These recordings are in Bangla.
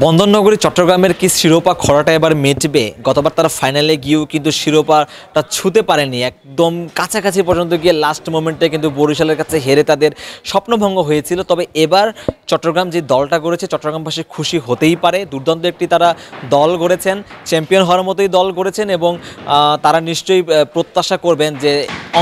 বন্দরনগরী চট্টগ্রামের কি শিরোপা খরাটা এবার মিটবে? গতবার তারা ফাইনালে গিয়েও কিন্তু শিরোপাটা ছুঁতে পারেনি, একদম কাছাকাছি পর্যন্ত গিয়ে লাস্ট মোমেন্টে কিন্তু বরিশালের কাছে হেরে তাদের স্বপ্নভঙ্গ হয়েছিল। তবে এবার চট্টগ্রাম যে দলটা গড়েছে, চট্টগ্রামবাসী খুশি হতেই পারে। দুর্দান্ত একটি তারা দল গড়েছেন, চ্যাম্পিয়ন হওয়ার মতোই দল গড়েছেন এবং তারা নিশ্চয়ই প্রত্যাশা করবেন যে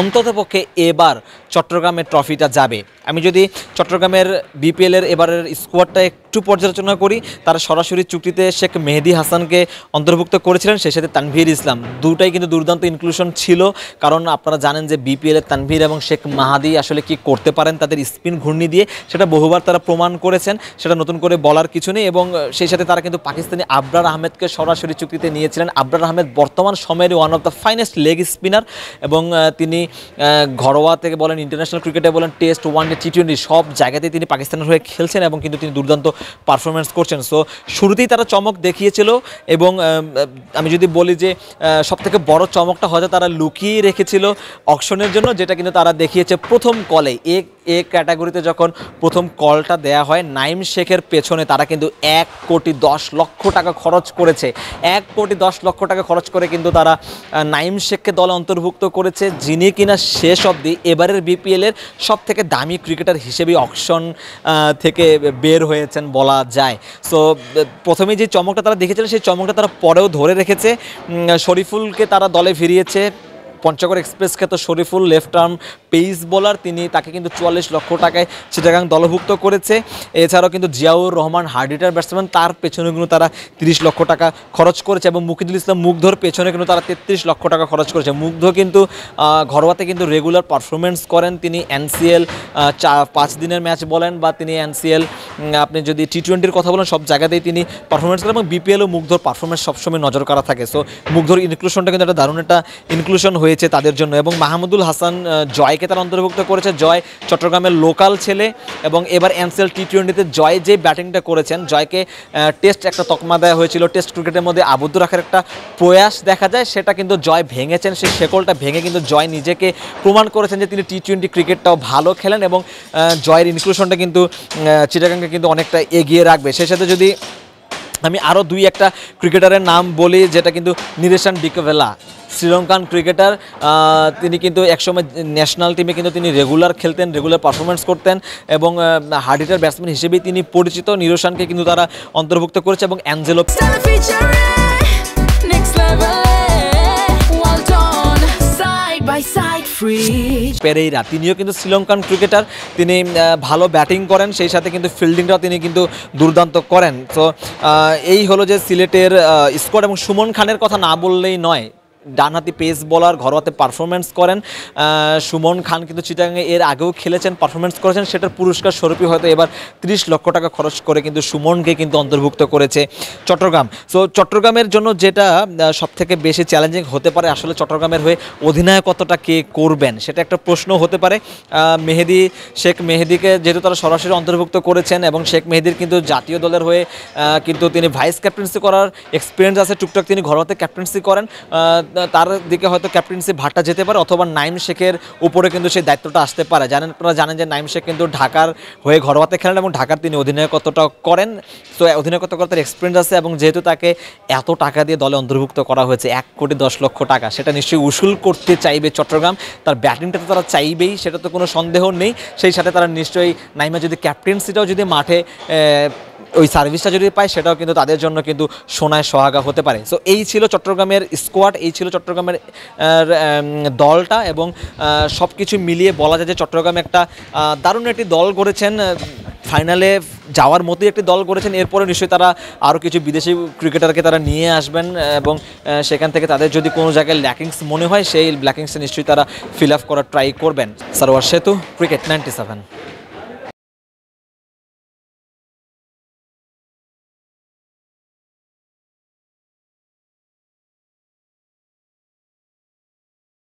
অন্ততপক্ষে এবার চট্টগ্রামের ট্রফিটা যাবে। আমি যদি চট্টগ্রামের বিপিএলের এবারের স্কোয়াডটা একটু পর্যালোচনা করি, তারা সরাসরি চুক্তিতে শেখ মেহেদী হাসানকে অন্তর্ভুক্ত করেছিলেন, সেই সাথে তানভীর ইসলাম, দুটাই কিন্তু দুর্দান্ত ইনক্লুশন ছিল। কারণ আপনারা জানেন যে বিপিএলের তানভীর এবং শেখ মাহাদি আসলে কি করতে পারেন তাদের স্পিন ঘূর্ণি দিয়ে, সেটা বহুবার তারা প্রমাণ করেছেন, সেটা নতুন করে বলার কিছু নেই। এবং সেই সাথে তারা কিন্তু পাকিস্তানি আবরার আহমেদকে সরাসরি চুক্তিতে নিয়েছিলেন। আবরার আহমেদ বর্তমান সময়ের one of the finest leg spinner এবং তিনি ঘরোয়া থেকে বলেন, ইন্টারন্যাশনাল ক্রিকেটে বলেন, টেস্ট, ওয়ানডে, টি-20 সব জায়গাতেই তিনি পাকিস্তানের হয়ে খেলছেন এবং কিন্তু তিনি দুর্দান্ত পারফরমেন্স করছেন। সো শুরুতেই তারা চমক দেখিয়েছিল এবং আমি যদি বলি যে সবথেকে বড় চমকটা হয়তো তারা লুকিয়ে রেখেছিল অকশনের জন্য, যেটা কিন্তু তারা দেখিয়েছে প্রথম কলে। এ ক্যাটাগরিতে যখন প্রথম কলটা দেয়া হয়, নাইম শেখের পেছনে তারা কিন্তু 1,10,00,000 টাকা খরচ করেছে। 1,10,00,000 টাকা খরচ করে কিন্তু তারা নাইম শেখকে দলে অন্তর্ভুক্ত করেছে, যিনি কিনা শেষ অবধি এবারের বিপিএলের সব থেকে দামি ক্রিকেটার হিসেবে অকশন থেকে বের হয়েছেন বলা যায়। সো প্রথমে যে চমকটা তারা দেখেছিলেন, সেই চমকটা তারা পরেও ধরে রেখেছে। শরীফুলকে তারা দলে ফিরিয়েছে, পঞ্চগড় এক্সপ্রেস খ্যাত Shoriful, left arm pace bowler, তাকে কিন্তু 44 লক্ষ টাকায় চিটাগাং দলভুক্ত করেছে। এছাড়াও কিন্তু জিয়াউর রহমান হার্ডিটার ব্যাটসম্যান, তার পেছনে কিন্তু তারা 30 লক্ষ টাকা খরচ করেছে এবং মুকিদুল ইসলাম মুগ্ধর পেছনে কিন্তু তারা 33 লক্ষ টাকা খরচ করেছে। মুগ্ধ কিন্তু ঘরোয়াতে কিন্তু রেগুলার পারফরমেন্স করেন, তিনি এনসিএল 5 দিনের ম্যাচ বলেন বা তিনি এনসিএল, আপনি যদি টি-20-র কথা বলেন, সব জায়গাতেই তিনি পারফরমেন্স করেন এবং বিপিএলও মুগ্ধর পারফরমেন্স সবসময় নজর করা থাকে। সো মুগ্ধর ইনক্লুশনটা কিন্তু একটা দারুণ একটা ইনক্লুশন হয়েছে তাদের জন্য। এবং মাহমুদুল হাসান জয়কে তারা অন্তর্ভুক্ত করেছে। জয় চট্টগ্রামের লোকাল ছেলে এবং এবার এনসিএল টি-20-তে জয় যে ব্যাটিংটা করেছেন, জয়কে টেস্ট একটা তকমা দেওয়া হয়েছিল, টেস্ট ক্রিকেটের মধ্যে আবদ্ধ রাখার একটা প্রয়াস দেখা যায়, সেটা কিন্তু জয় ভেঙেছেন। সেই শেকলটা ভেঙে কিন্তু জয় নিজেকে প্রমাণ করেছেন যে তিনি টি-20 ক্রিকেটটাও ভালো খেলেন এবং জয়ের ইনক্লুশনটা কিন্তু চিটাগাংকে কিন্তু অনেকটা এগিয়ে রাখবে। সেই সাথে যদি আমি আরও 2-1টা ক্রিকেটারের নাম বলি, যেটা কিন্তু নিরেশান ডিকভেলা, শ্রীলঙ্কান ক্রিকেটার, তিনি কিন্তু একসময় ন্যাশনাল টিমে কিন্তু তিনি রেগুলার খেলতেন, রেগুলার পারফরমেন্স করতেন এবং হার্ড-হিটার ব্যাটসম্যান হিসেবেই তিনি পরিচিত। নিরোশানকে কিন্তু তারা অন্তর্ভুক্ত করেছে এবং অ্যাঞ্জেলো পেরেইরা, তিনিও কিন্তু শ্রীলঙ্কান ক্রিকেটার, তিনি ভালো ব্যাটিং করেন, সেই সাথে কিন্তু ফিল্ডিংটাও তিনি কিন্তু দুর্দান্ত করেন। তো এই হলো যে সিলেটের স্কোয়াড। এবং সুমন খানের কথা না বললেই নয়, ডানহাতি পেস বোলার, ঘরোয়াতে পারফরমেন্স করেন। সুমন খান কিন্তু চিটাগাংয়ে এর আগেও খেলেছেন, পারফরমেন্স করেছেন, সেটার পুরস্কার স্বরূপই হয়তো এবার 30 লক্ষ টাকা খরচ করে কিন্তু সুমনকে কিন্তু অন্তর্ভুক্ত করেছে চট্টগ্রাম। সো চট্টগ্রামের জন্য যেটা সবথেকে বেশি চ্যালেঞ্জিং হতে পারে, আসলে চট্টগ্রামের হয়ে অধিনায়কত্বটা কে করবেন সেটা একটা প্রশ্ন হতে পারে। শেখ মেহেদিকে যেহেতু তারা সরাসরি অন্তর্ভুক্ত করেছেন এবং শেখ মেহেদির কিন্তু জাতীয় দলের হয়ে কিন্তু তিনি ভাইস ক্যাপ্টেন্সি করার এক্সপিরিয়েন্স আছে, টুকটাক তিনি ঘরোয়াতে ক্যাপ্টেন্সি করেন, তার দিকে হয়তো ক্যাপ্টেন্সি ভাটটা যেতে পারে, অথবা নাইম শেখের উপরে কিন্তু সেই দায়িত্বটা আসতে পারে। আপনারা জানেন যে নাইম শেখ কিন্তু ঢাকার হয়ে ঘরোয়াতে খেলেন এবং ঢাকার তিনি অধিনায়কত্বটা করেন। তো অধিনায়কত্ব করার তার এক্সপিরিয়েন্স আছে এবং যেহেতু তাকে এত টাকা দিয়ে দলে অন্তর্ভুক্ত করা হয়েছে, 1,10,00,000 টাকা, সেটা নিশ্চয়ই উসুল করতে চাইবে চট্টগ্রাম। তার ব্যাটিংটা তো তারা চাইবেই, সেটা তো কোনো সন্দেহ নেই। সেই সাথে তারা নিশ্চয়ই নাইমা যদি ক্যাপ্টেন্সিটাও যদি মাঠে ওই সার্ভিসটা যদি পায়, সেটাও কিন্তু তাদের জন্য কিন্তু সোনায় সোহাগা হতে পারে। সো এই ছিল চট্টগ্রামের স্কোয়াড, এই ছিল চট্টগ্রামের দলটা এবং সব কিছু মিলিয়ে বলা যায় যে চট্টগ্রাম একটা দারুণ একটি দল গড়েছেন, ফাইনালে যাওয়ার মতোই একটি দল করেছেন। এরপরে নিশ্চয়ই তারা আরও কিছু বিদেশি ক্রিকেটারকে তারা নিয়ে আসবেন এবং সেখান থেকে তাদের যদি কোনো জায়গায় ল্যাকিংস মনে হয়, সেই ল্যাকিংসে নিশ্চয়ই তারা ফিল আপ করার ট্রাই করবেন। সারোয়ার সেতু, ক্রিকেট 97।